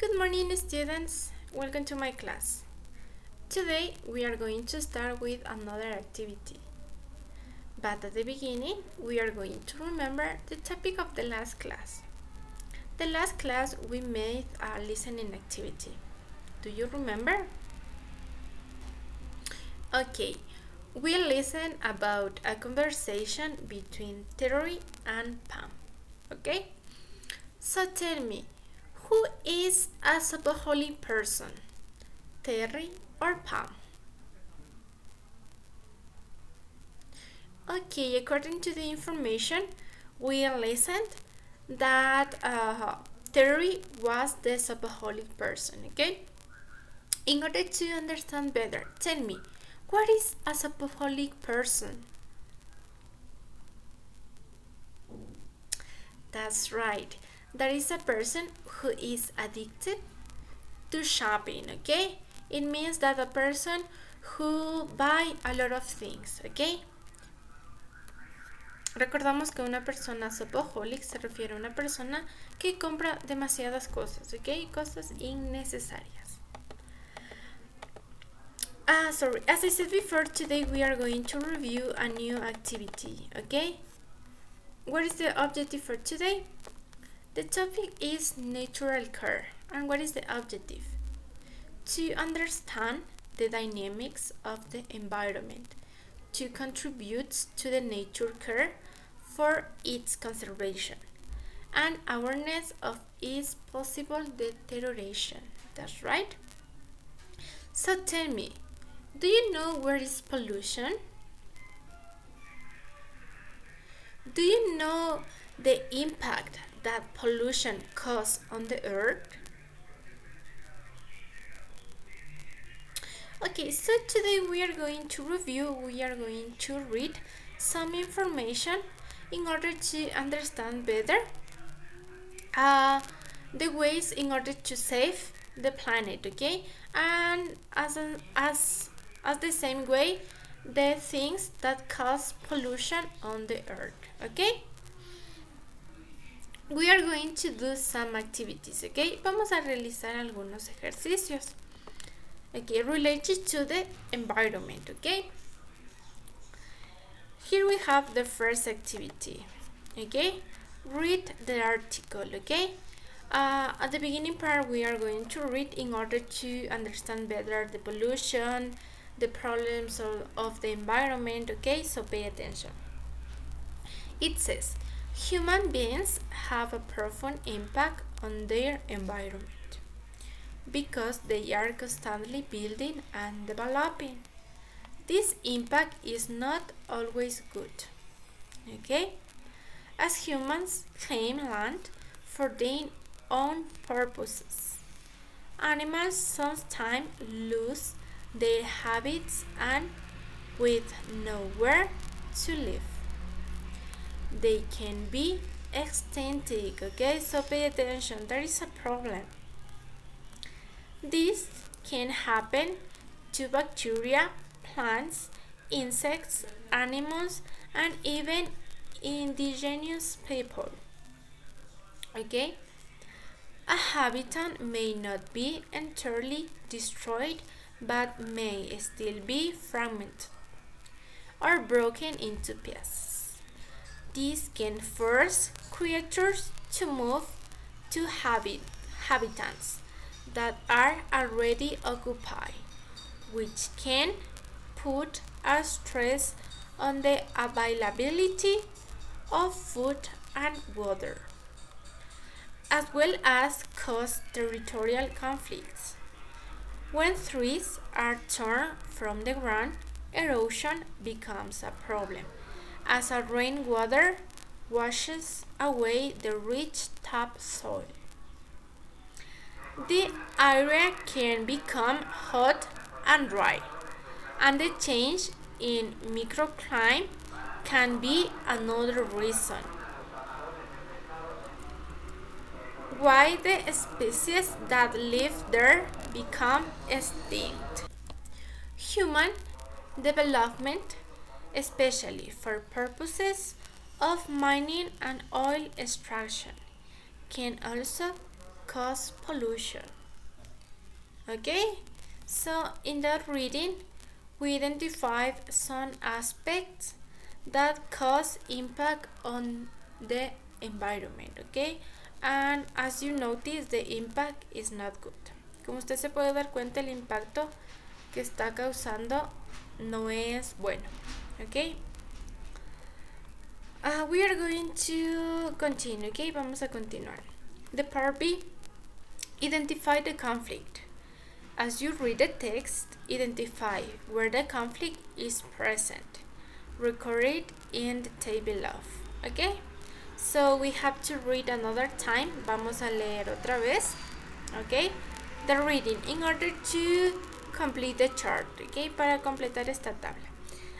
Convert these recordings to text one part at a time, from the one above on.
Good morning, students. Welcome to my class. Today we are going to start with another activity. But at the beginning, we are going to remember the topic of the last class. The last class we made a listening activity. Do you remember? Okay, we listened about a conversation between Terry and Pam. Okay? So tell me, who is a shopaholic person, Terry or Pam? Okay, according to the information, we listened that Terry was the shopaholic person, okay? In order to understand better, tell me, what is a shopaholic person? That's right. That is a person who is addicted to shopping, okay? It means that a person who buy a lot of things, okay? Recordamos que una persona shopaholic se refiere a una persona que compra demasiadas cosas, okay? Cosas innecesarias. As I said before, today we are going to review a new activity, okay? What is the objective for today? The topic is natural care. And what is the objective? To understand the dynamics of the environment, to contribute to the nature care for its conservation, and awareness of its possible deterioration. That's right. So tell me, do you know where is pollution? Do you know the impact that pollution causes on the earth? Okay, so today we are going to read some information in order to understand better the ways in order to save the planet, okay? And as the same way, the things that cause pollution on the earth, okay? We are going to do some activities, okay? Vamos a realizar algunos ejercicios, okay, related to the environment, okay? Here we have the first activity, okay? Read the article, okay? At the beginning part, we are going to read in order to understand better the pollution, the problems of the environment, okay? So pay attention. It says, human beings have a profound impact on their environment because they are constantly building and developing. This impact is not always good, okay? As humans claim land for their own purposes, animals sometimes lose their habits and with nowhere to live. They can be extincted, okay? So pay attention, there is a problem. This can happen to bacteria, plants, insects, animals, and even indigenous people, okay? A habitat may not be entirely destroyed, but may still be fragmented or broken into pieces. This can force creatures to move to habitats that are already occupied, which can put a stress on the availability of food and water, as well as cause territorial conflicts. When trees are torn from the ground, erosion becomes a problem, as rainwater washes away the rich topsoil. The area can become hot and dry, and the change in microclimate can be another reason why the species that live there become extinct. Human development, especially for purposes of mining and oil extraction, can also cause pollution. Okay, so in that reading, we identified some aspects that cause impact on the environment, okay? And as you notice, the impact is not good. Como usted se puede dar cuenta, el impacto que está causando no es bueno, okay? We are going to continue, okay? Vamos a continuar. The part B, identify the conflict. As you read the text, identify where the conflict is present. Record it in the table below, okay? So we have to read another time. Vamos a leer otra vez, okay? The reading in order to complete the chart, okay? Para completar esta tabla.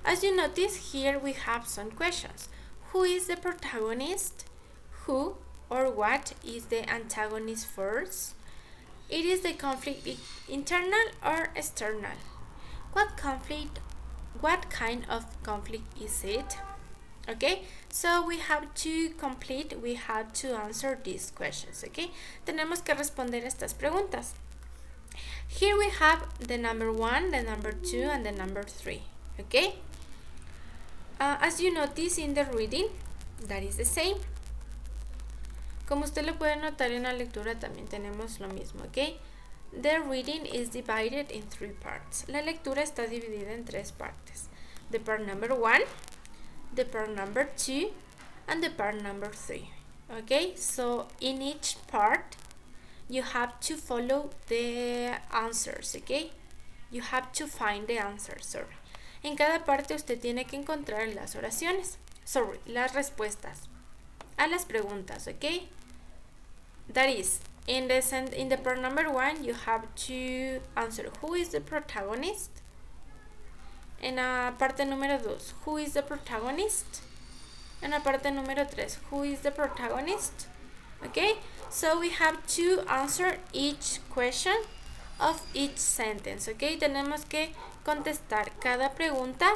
As you notice, here we have some questions. Who is the protagonist? Who or what is the antagonist first? It is the conflict internal or external? What kind of conflict is it? Okay, so we have to answer these questions, okay? Tenemos que responder estas preguntas. Here we have the number 1, the number 2, and the number 3, okay? As you notice in the reading, that is the same. Como usted lo puede notar en la lectura, también tenemos lo mismo, ¿ok? The reading is divided in 3 parts. La lectura está dividida en 3 partes. The part number 1, the part number 2, and the part number 3. Okay, so in each part, you have to follow the answers, okay? You have to find the answers, sorry. En cada parte usted tiene que encontrar las oraciones, las respuestas a las preguntas, okay? That is, in the part number 1, you have to answer who is the protagonist. En la parte número 2, who is the protagonist? En la parte número 3, who is the protagonist? Okay, so we have to answer each question of each sentence. Okay, tenemos que contestar cada pregunta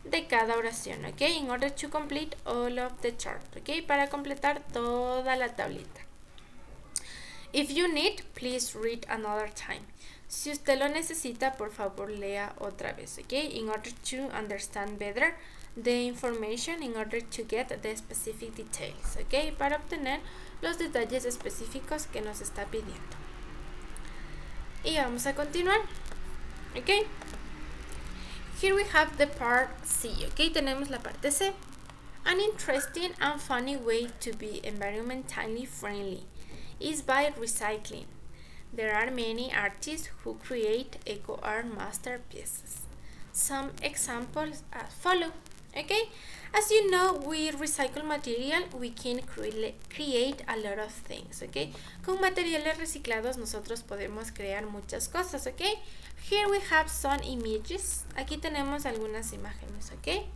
de cada oración. Okay, in order to complete all of the chart. Okay, para completar toda la tablita. If you need, please read another time. Si usted lo necesita, por favor lea otra vez, okay? In order to understand better the information, in order to get the specific details, okay? Para obtener los detalles específicos que nos está pidiendo. Y vamos a continuar, okay? Here we have the part C, okay? Tenemos la parte C. An interesting and funny way to be environmentally friendly is by recycling. There are many artists who create eco-art masterpieces. Some examples as follow. Okay, as you know, with recycled material we can create a lot of things. Okay, con materiales reciclados nosotros podemos crear muchas cosas. Okay, here we have some images. Aquí tenemos algunas imágenes. Okay,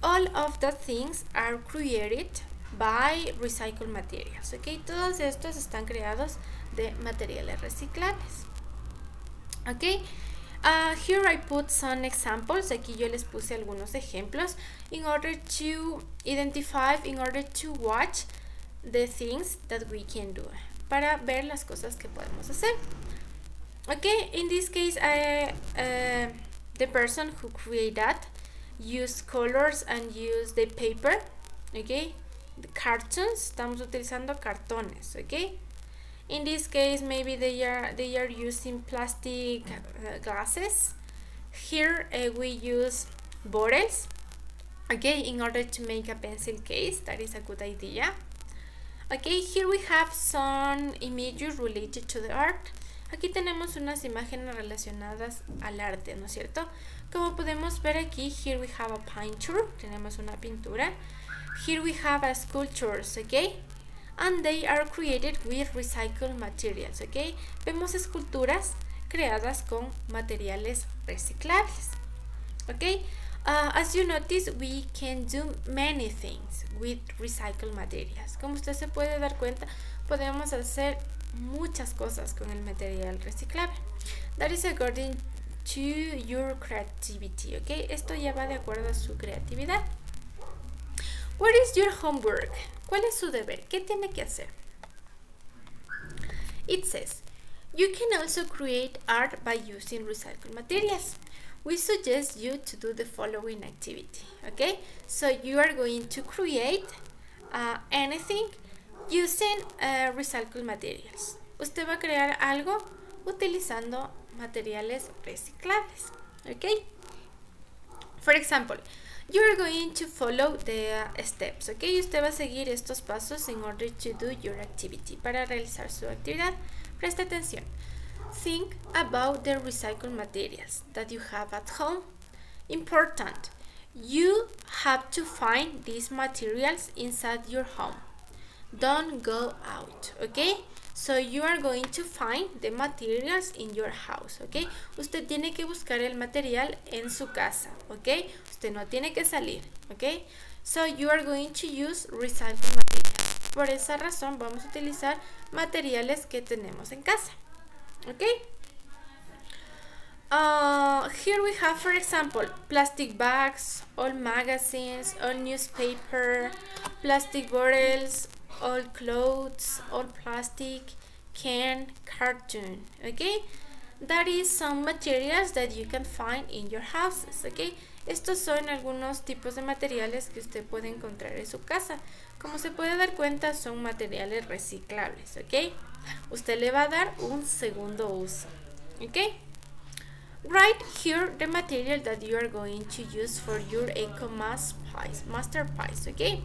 all of the things are created by recycled materials. Okay, todos estos están creados de materiales reciclables. Okay, here I put some examples. Aquí yo les puse algunos ejemplos in order to identify, in order to watch the things that we can do, para ver las cosas que podemos hacer. Okay, in this case, the person who created that used colors and used the paper. Okay, the cartoons, estamos utilizando cartones. Okay, in this case maybe they are using plastic glasses. Here we use bottles, okay, in order to make a pencil case. That is a good idea. Okay, here we have some images related to the art. Aquí tenemos unas imágenes relacionadas al arte, ¿no es cierto? Como podemos ver aquí, here we have a painter, tenemos una pintura. Here we have a sculptures, okay? And they are created with recycled materials, okay? Vemos esculturas creadas con materiales reciclables, okay? As you notice, we can do many things with recycled materials. Como usted se puede dar cuenta, podemos hacer muchas cosas con el material reciclable. That is according to your creativity, okay? Esto ya va de acuerdo a su creatividad. What is your homework? ¿Cuál es su deber? ¿Qué tiene que hacer? It says, you can also create art by using recycled materials. We suggest you to do the following activity, okay? So you are going to create anything using recycled materials. Usted va a crear algo utilizando materiales reciclables, okay? For example, you are going to follow the steps, okay? Usted va a seguir estos pasos in order to do your activity, para realizar su actividad. Presta atención. Think about the recycled materials that you have at home. Important. You have to find these materials inside your home. Don't go out, okay? So you are going to find the materials in your house, okay? Usted tiene que buscar el material en su casa, okay? Usted no tiene que salir, okay? So you are going to use recycled materials. Por esa razón vamos a utilizar materiales que tenemos en casa, okay? Here we have, for example, plastic bags, old magazines, old newspaper, plastic bottles, old clothes, old plastic, can, cartoon, okay? That is some materials that you can find in your houses, okay? Estos son algunos tipos de materiales que usted puede encontrar en su casa. Como se puede dar cuenta, son materiales reciclables, ok? Usted le va a dar un segundo uso, ok? Write here the material that you are going to use for your eco masterpiece, ok?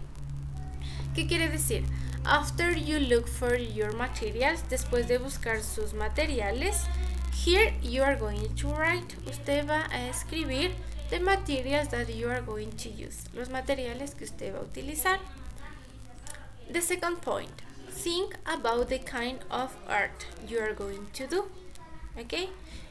¿Qué quiere decir? After you look for your materials, después de buscar sus materiales, here you are going to write. Usted va a escribir the materials that you are going to use, los materiales que usted va a utilizar. The second point, think about the kind of art you are going to do, okay?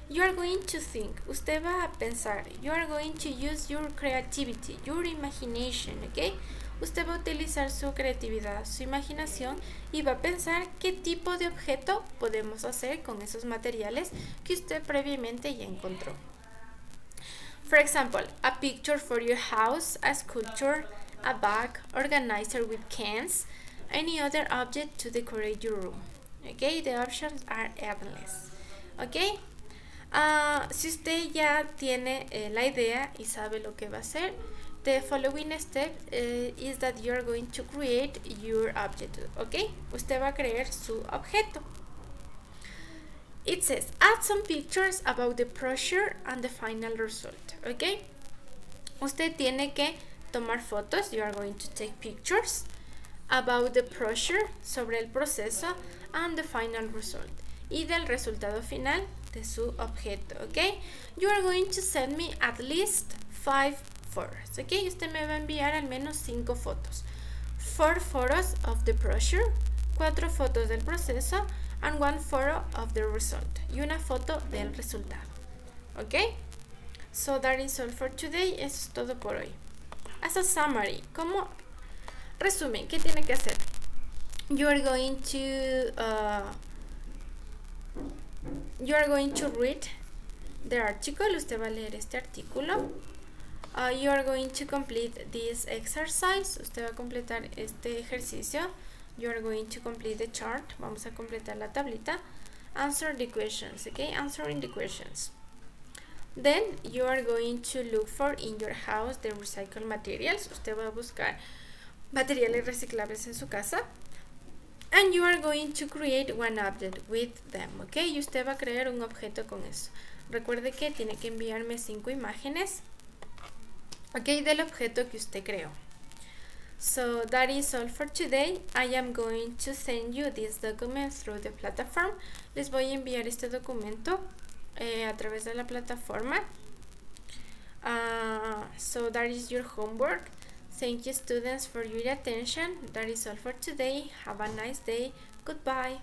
You are going to think, usted va a pensar, you are going to use your creativity, your imagination, okay? Usted va a utilizar su creatividad, su imaginación y va a pensar qué tipo de objeto podemos hacer con esos materiales que usted previamente ya encontró. For example, a picture for your house, a sculpture, a bag, organizer with cans, any other object to decorate your room. Okay, the options are endless. Okay, si usted ya tiene la idea y sabe lo que va a hacer, the following step is that you are going to create your object. Okay, usted va a crear su objeto. It says, add some pictures about the process and the final result, okay? Usted tiene que tomar fotos, you are going to take pictures about the process, sobre el proceso, and the final result, y del resultado final de su objeto, okay? You are going to send me at least 5 photos, okay? Usted me va a enviar al menos 5 fotos. 4 photos of the process, 4 fotos del proceso, and 1 photo of the result, y una foto del resultado, ok? So that is all for today. Eso es todo por hoy. As a summary, como resumen, ¿qué tiene que hacer? You are going to read the article. Usted va a leer este artículo. You are going to complete this exercise. Usted va a completar este ejercicio. You are going to complete the chart. Vamos a completar la tablita. Answer the questions, okay? Answering the questions. Then you are going to look for in your house the recycled materials. Usted va a buscar materiales reciclables en su casa. And you are going to create one object with them, okay? Y usted va a crear un objeto con eso. Recuerde que tiene que enviarme 5 imágenes, okay, del objeto que usted creó. So that is all for today. I am going to send you this document through the platform. Les voy a enviar este documento a través de la plataforma. So that is your homework. Thank you, students, for your attention. That is all for today. Have a nice day. Goodbye.